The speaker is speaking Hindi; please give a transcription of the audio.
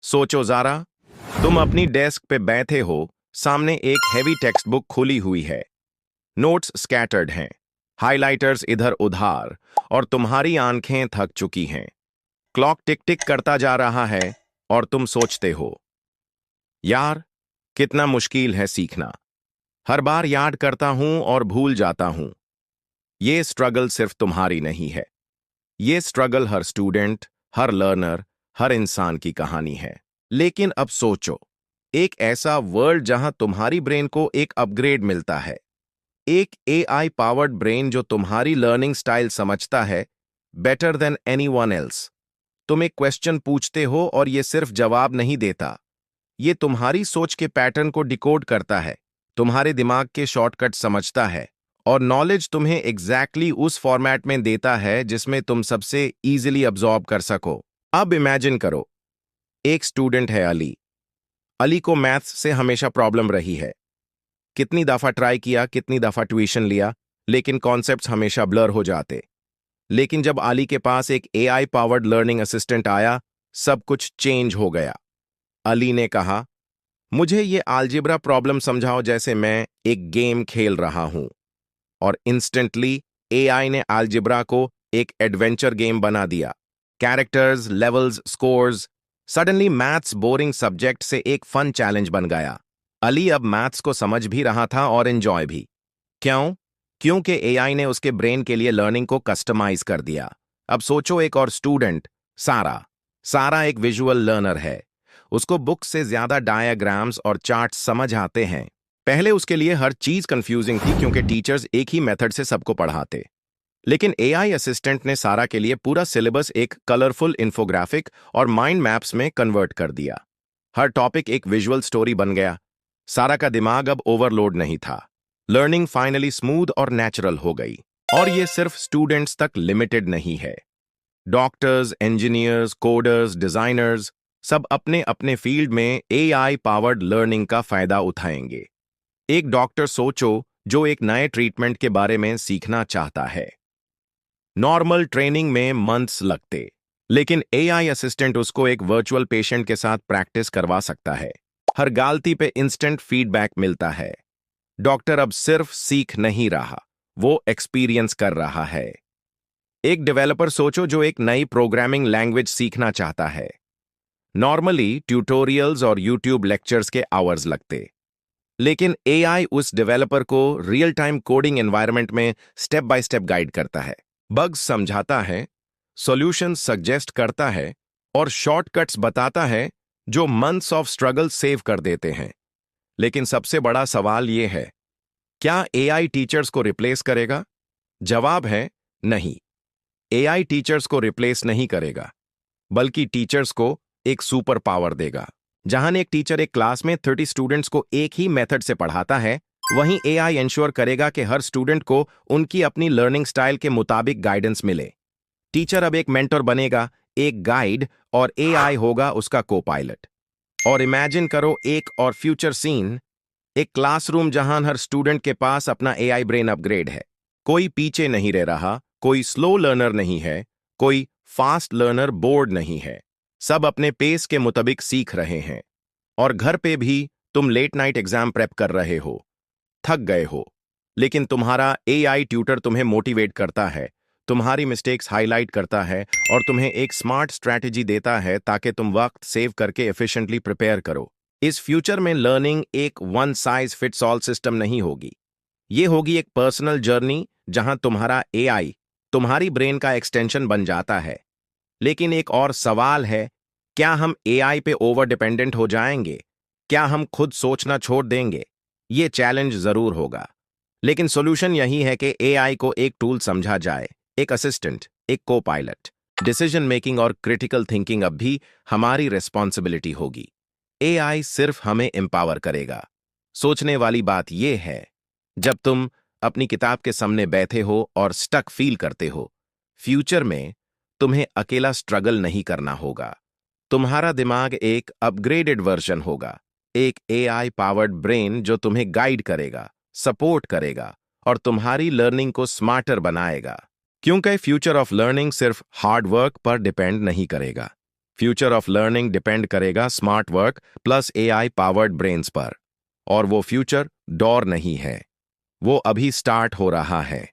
सोचो ज़रा, तुम अपनी डेस्क पे बैठे हो, सामने एक हैवी टेक्स्ट बुक खुली हुई है, नोट्स स्कैटर्ड हैं, हाइलाइटर्स इधर उधार, और तुम्हारी आंखें थक चुकी हैं। क्लॉक टिक टिक करता जा रहा है और तुम सोचते हो, यार, कितना मुश्किल है सीखना। हर बार याद करता हूं और भूल जाता हूं। ये स्ट्रगल सिर्फ तुम्हारी नहीं है। ये स्ट्रगल हर स्टूडेंट, हर लर्नर, हर इंसान की कहानी है। लेकिन अब सोचो, एक ऐसा वर्ल्ड जहां तुम्हारी ब्रेन को एक अपग्रेड मिलता है, एक एआई पावर्ड ब्रेन जो तुम्हारी लर्निंग स्टाइल समझता है बेटर देन एनीवन एल्स। तुम एक क्वेश्चन पूछते हो और ये सिर्फ जवाब नहीं देता, ये तुम्हारी सोच के पैटर्न को डिकोड करता है, तुम्हारे दिमाग के शॉर्टकट समझता है और नॉलेज तुम्हें एग्जैक्टली उस फॉर्मेट में देता है जिसमें तुम सबसे इजीली अब्जॉर्ब कर सको। अब इमेजिन करो, एक स्टूडेंट है अली। अली को मैथ्स से हमेशा प्रॉब्लम रही है। कितनी दफा ट्राई किया, कितनी दफा ट्यूशन लिया, लेकिन कॉन्सेप्ट्स हमेशा ब्लर हो जाते। लेकिन जब अली के पास एक एआई पावर्ड लर्निंग असिस्टेंट आया, सब कुछ चेंज हो गया। अली ने कहा, मुझे ये अलजेब्रा प्रॉब्लम समझाओ जैसे मैं एक गेम खेल रहा हूं। और इंस्टेंटली एआई ने अलजेब्रा को एक एडवेंचर गेम बना दिया। Characters, levels, scores. Suddenly maths boring subject से एक फन चैलेंज बन गया। अली अब मैथ्स को समझ भी रहा था और एंजॉय भी। क्यों? क्योंकि एआई ने उसके ब्रेन के लिए लर्निंग को कस्टमाइज कर दिया। अब सोचो, एक और स्टूडेंट, सारा। सारा एक विजुअल लर्नर है। उसको बुक से ज्यादा डायग्राम्स और चार्ट्स समझ आते हैं। पहले उसके लिए हर चीज कंफ्यूजिंग थी क्योंकि टीचर्स एक ही मेथड से सबको पढ़ाते। लेकिन एआई असिस्टेंट ने सारा के लिए पूरा सिलेबस एक कलरफुल इन्फोग्राफिक और माइंड मैप्स में कन्वर्ट कर दिया। हर टॉपिक एक विजुअल स्टोरी बन गया। सारा का दिमाग अब ओवरलोड नहीं था। लर्निंग फाइनली स्मूथ और नेचुरल हो गई। और ये सिर्फ स्टूडेंट्स तक लिमिटेड नहीं है। डॉक्टर्स, इंजीनियर्स, कोडर्स, डिजाइनर्स सब अपने अपने फील्ड में एआई पावर्ड लर्निंग का फायदा उठाएंगे। एक डॉक्टर सोचो जो एक नए ट्रीटमेंट के बारे में सीखना चाहता है। नॉर्मल ट्रेनिंग में मंथ्स लगते, लेकिन एआई असिस्टेंट उसको एक वर्चुअल पेशेंट के साथ प्रैक्टिस करवा सकता है। हर गलती पे इंस्टेंट फीडबैक मिलता है। डॉक्टर अब सिर्फ सीख नहीं रहा, वो एक्सपीरियंस कर रहा है। एक डेवलपर सोचो जो एक नई प्रोग्रामिंग लैंग्वेज सीखना चाहता है। नॉर्मली ट्यूटोरियल्स और यूट्यूब लेक्चर्स के आवर्स लगते, लेकिन एआई उस डेवलपर को रियल टाइम कोडिंग एनवायरनमेंट में स्टेप बाय स्टेप गाइड करता है, बग्स समझाता है, सॉल्यूशन सजेस्ट करता है और शॉर्टकट्स बताता है जो मंथ्स ऑफ स्ट्रगल सेव कर देते हैं। लेकिन सबसे बड़ा सवाल यह है, क्या एआई टीचर्स को रिप्लेस करेगा? जवाब है नहीं। एआई टीचर्स को रिप्लेस नहीं करेगा, बल्कि टीचर्स को एक सुपर पावर देगा। जहां एक टीचर एक क्लास में 30 स्टूडेंट्स को एक ही मेथड से पढ़ाता है, वहीं एआई इंश्योर करेगा कि हर स्टूडेंट को उनकी अपनी लर्निंग स्टाइल के मुताबिक गाइडेंस मिले। टीचर अब एक मेंटर बनेगा, एक गाइड, और एआई होगा उसका को पायलट। और इमेजिन करो एक और फ्यूचर सीन, एक क्लासरूम जहां हर स्टूडेंट के पास अपना एआई ब्रेन अपग्रेड है। कोई पीछे नहीं रह रहा, कोई स्लो लर्नर नहीं है, कोई फास्ट लर्नर बोर्ड नहीं है। सब अपने पेस के मुताबिक सीख रहे हैं। और घर पे भी तुम लेट नाइट एग्जाम प्रेप कर रहे हो, थक गए हो, लेकिन तुम्हारा एआई ट्यूटर तुम्हें मोटिवेट करता है, तुम्हारी मिस्टेक्स हाईलाइट करता है और तुम्हें एक स्मार्ट स्ट्रैटेजी देता है ताकि तुम वक्त सेव करके एफिशिएंटली प्रिपेयर करो। इस फ्यूचर में लर्निंग एक one size fits all system नहीं होगी। ये होगी एक पर्सनल जर्नी जहां तुम्हारा एआई तुम्हारी ब्रेन का एक्सटेंशन बन जाता है। लेकिन एक और सवाल है, क्या हम एआई पे ओवर डिपेंडेंट हो जाएंगे? क्या हम खुद सोचना छोड़ देंगे? ये चैलेंज जरूर होगा, लेकिन सॉल्यूशन यही है कि एआई को एक टूल समझा जाए, एक असिस्टेंट, एक को पायलट। डिसीजन मेकिंग और क्रिटिकल थिंकिंग अब भी हमारी रिस्पॉन्सिबिलिटी होगी। एआई सिर्फ हमें एम्पावर करेगा। सोचने वाली बात यह है, जब तुम अपनी किताब के सामने बैठे हो और स्टक फील करते हो, फ्यूचर में तुम्हें अकेला स्ट्रगल नहीं करना होगा। तुम्हारा दिमाग एक अपग्रेडेड वर्जन होगा, एक एआई पावर्ड ब्रेन जो तुम्हें गाइड करेगा, सपोर्ट करेगा और तुम्हारी लर्निंग को स्मार्टर बनाएगा। क्योंकि फ्यूचर ऑफ लर्निंग सिर्फ हार्ड वर्क पर डिपेंड नहीं करेगा, फ्यूचर ऑफ लर्निंग डिपेंड करेगा smart work plus AI powered brains पर। और वो फ्यूचर डोर नहीं है, वो अभी स्टार्ट हो रहा है।